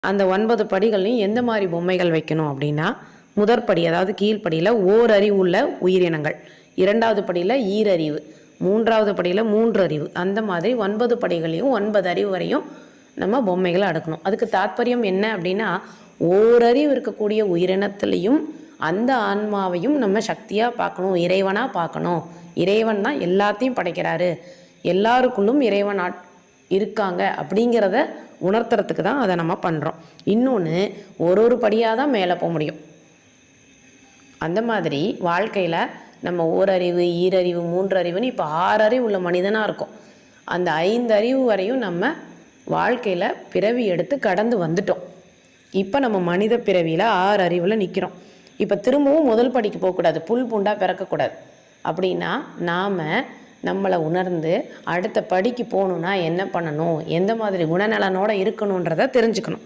அந்த 9 படிகள்லையும் எந்த மாதிரி பொம்மைகள் வைக்கணும் அப்படின்னா, முதற்படி அதாவது கீழ்ப்படியில் ஓரறிவு உள்ள உயிரினங்கள், 2வது படியில் ஈரறிவு, 3வது படியில் 3 அறிவு, அந்த மாதிரி 9 படிகளையும் 9 அறிவு வரையும் நம்ம பொம்மைகளை அடுக்கணும். அதுக்கு தாற்பயம் என்ன அப்படின்னா, ஓரறிவு இருக்கக்கூடிய உயிரினத்திலையும் அந்த ஆன்மாவையும் நம்ம சக்தியாக பார்க்கணும், இறைவனாக பார்க்கணும். இறைவன் தான் எல்லாத்தையும் படைக்கிறாரு, எல்லாருக்குள்ளும் இறைவன் இருக்காங்க அப்படிங்கிறத உணர்த்துறதுக்கு தான் அதை நம்ம பண்ணுறோம். இன்னொன்று, ஒரு படியாக தான் மேலே போக முடியும். அந்த மாதிரி வாழ்க்கையில் நம்ம ஓரறிவு, ஈரறிவு, 3 அறிவுன்னு இப்போ 6 அறிவு உள்ள மனிதனாக இருக்கும். அந்த 5 அறிவு வரையும் நம்ம வாழ்க்கையில் பிறவி எடுத்து கடந்து வந்துட்டோம். இப்போ நம்ம மனித பிறவியில் 6 அறிவில் நிற்கிறோம். இப்போ திரும்பவும் முதல் படிக்கு போகக்கூடாது, புல் பூண்டாக பிறக்கக்கூடாது. அப்படின்னா நாம் நம்மளை உணர்ந்து அடுத்த படிக்கு போகணுன்னா என்ன பண்ணணும், எந்த மாதிரி குணநலனோடு இருக்கணுன்றதை தெரிஞ்சுக்கணும்.